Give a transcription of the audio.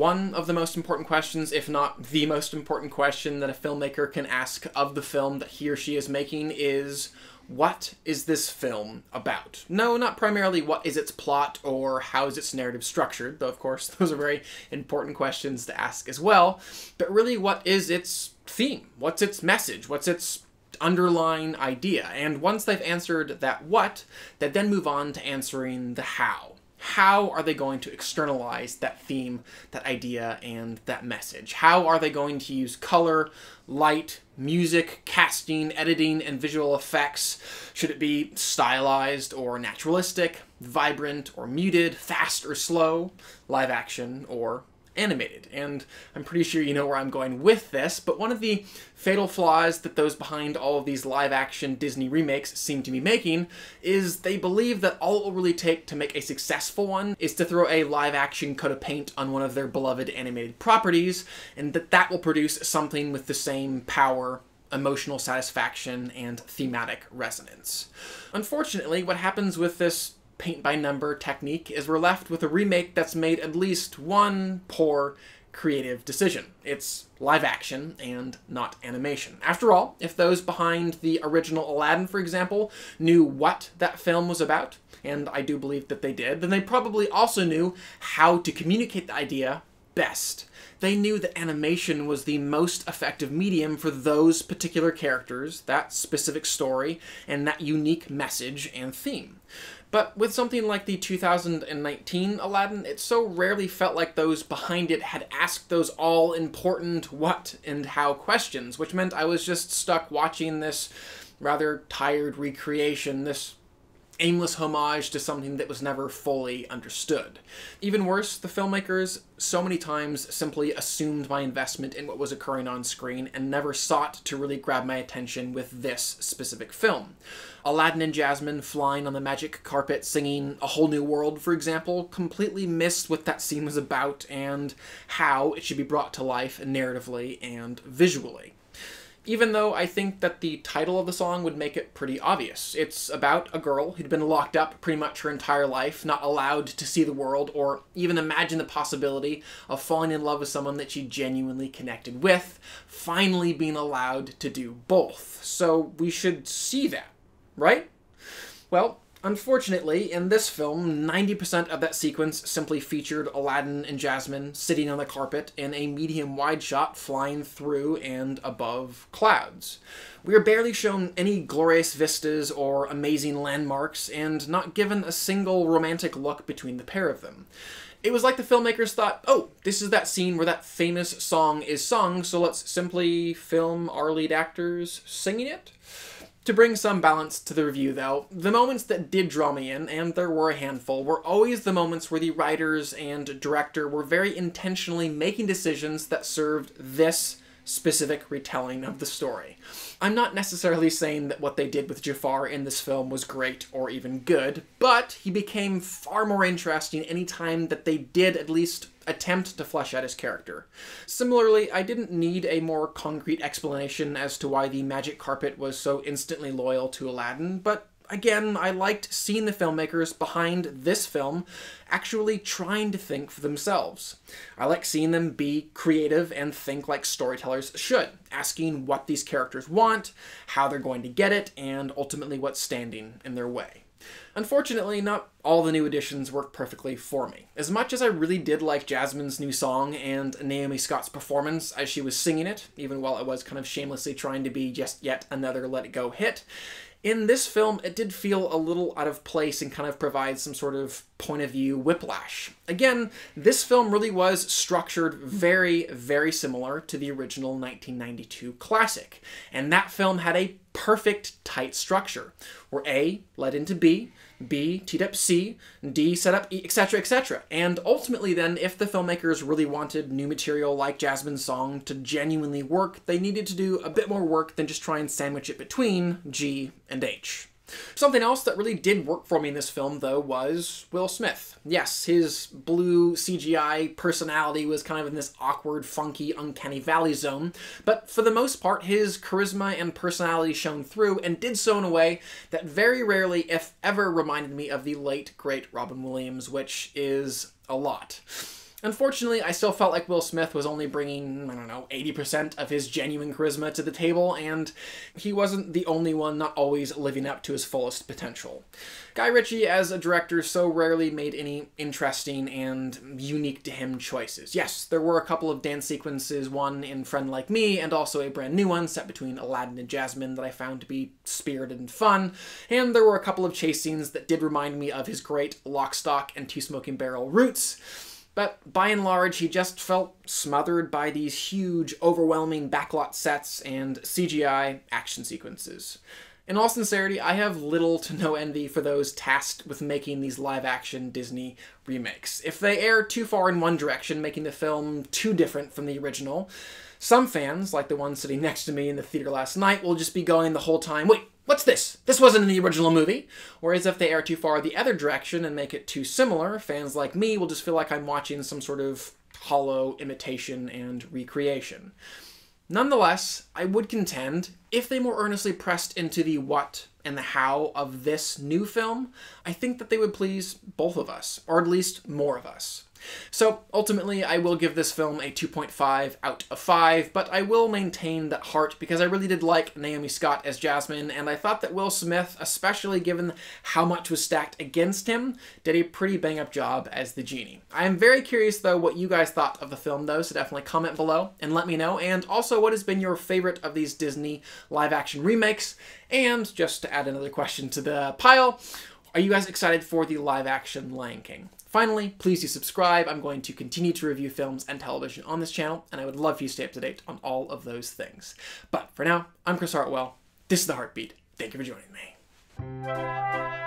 one of the most important questions, if not the most important question that a filmmaker can ask of the film that he or she is making is, what is this film about? No, not primarily what is its plot or how is its narrative structured, though of course those are very important questions to ask as well, but really what is its theme? What's its message? What's its underlying idea? And once they've answered that what, they then move on to answering the how. How are they going to externalize that theme, that idea, and that message? How are they going to use color, light, music, casting, editing, and visual effects? Should it be stylized or naturalistic, vibrant or muted, fast or slow, live action or animated? And I'm pretty sure you know where I'm going with this, but one of the fatal flaws that those behind all of these live-action Disney remakes seem to be making is they believe that all it will really take to make a successful one is to throw a live-action coat of paint on one of their beloved animated properties, and that will produce something with the same power, emotional satisfaction, and thematic resonance. Unfortunately, what happens with this paint-by-number technique is we're left with a remake that's made at least one poor creative decision. It's live action and not animation. After all, if those behind the original Aladdin, for example, knew what that film was about, and I do believe that they did, then they probably also knew how to communicate the idea best. They knew that animation was the most effective medium for those particular characters, that specific story, and that unique message and theme. But with something like the 2019 Aladdin, it so rarely felt like those behind it had asked those all-important what and how questions, which meant I was just stuck watching this rather tired recreation, this aimless homage to something that was never fully understood. Even worse, the filmmakers so many times simply assumed my investment in what was occurring on screen and never sought to really grab my attention with this specific film. Aladdin and Jasmine flying on the magic carpet singing A Whole New World, for example, completely missed what that scene was about and how it should be brought to life narratively and visually. Even though I think that the title of the song would make it pretty obvious. It's about a girl who'd been locked up pretty much her entire life, not allowed to see the world or even imagine the possibility of falling in love with someone that she genuinely connected with, finally being allowed to do both. So we should see that, right? Well, unfortunately, in this film, 90% of that sequence simply featured Aladdin and Jasmine sitting on the carpet in a medium-wide shot flying through and above clouds. We are barely shown any glorious vistas or amazing landmarks, and not given a single romantic look between the pair of them. It was like the filmmakers thought, oh, this is that scene where that famous song is sung, so let's simply film our lead actors singing it? To bring some balance to the review, though, the moments that did draw me in, and there were a handful, were always the moments where the writers and director were very intentionally making decisions that served this specific retelling of the story. I'm not necessarily saying that what they did with Jafar in this film was great or even good, but he became far more interesting any time that they did at least attempt to flesh out his character. Similarly, I didn't need a more concrete explanation as to why the magic carpet was so instantly loyal to Aladdin, but again, I liked seeing the filmmakers behind this film actually trying to think for themselves. I like seeing them be creative and think like storytellers should, asking what these characters want, how they're going to get it, and ultimately what's standing in their way. Unfortunately, not all the new additions work perfectly for me. As much as I really did like Jasmine's new song and Naomi Scott's performance as she was singing it, even while it was kind of shamelessly trying to be just yet another Let It Go hit, in this film, it did feel a little out of place and kind of provides some sort of point-of-view whiplash. Again, this film really was structured very, very similar to the original 1992 classic, and that film had a perfect tight structure, where A led into B, B teed up C, D set up E, etc., etc. And ultimately then, if the filmmakers really wanted new material like Jasmine's song to genuinely work, they needed to do a bit more work than just try and sandwich it between G and H. Something else that really did work for me in this film, though, was Will Smith. Yes, his blue CGI personality was kind of in this awkward, funky, uncanny valley zone, but for the most part, his charisma and personality shone through, and did so in a way that very rarely, if ever, reminded me of the late, great Robin Williams, which is a lot. Unfortunately, I still felt like Will Smith was only bringing, I don't know, 80% of his genuine charisma to the table, and he wasn't the only one not always living up to his fullest potential. Guy Ritchie, as a director, so rarely made any interesting and unique to him choices. Yes, there were a couple of dance sequences, one in Friend Like Me, and also a brand new one set between Aladdin and Jasmine that I found to be spirited and fun, and there were a couple of chase scenes that did remind me of his great Lock, Stock, and Two Smoking Barrel roots. But by and large, he just felt smothered by these huge, overwhelming backlot sets and CGI action sequences. In all sincerity, I have little to no envy for those tasked with making these live-action Disney remakes. If they err too far in one direction, making the film too different from the original, some fans, like the one sitting next to me in the theater last night, will just be going the whole time, "Wait, what's this? This wasn't in the original movie." Whereas if they err too far the other direction and make it too similar, fans like me will just feel like I'm watching some sort of hollow imitation and recreation. Nonetheless, I would contend, if they more earnestly pressed into the what and the how of this new film, I think that they would please both of us, or at least more of us. So ultimately, I will give this film a 2.5 out of 5, but I will maintain that Hart, because I really did like Naomi Scott as Jasmine, and I thought that Will Smith, especially given how much was stacked against him, did a pretty bang-up job as the genie. I am very curious, though, what you guys thought of the film, though, so definitely comment below and let me know, and also what has been your favorite of these Disney live-action remakes, and just to add another question to the pile, are you guys excited for the live-action Lion King? Finally, please do subscribe. I'm going to continue to review films and television on this channel, and I would love for you to stay up to date on all of those things. But for now, I'm Chris Hartwell. This is The Heartbeat. Thank you for joining me.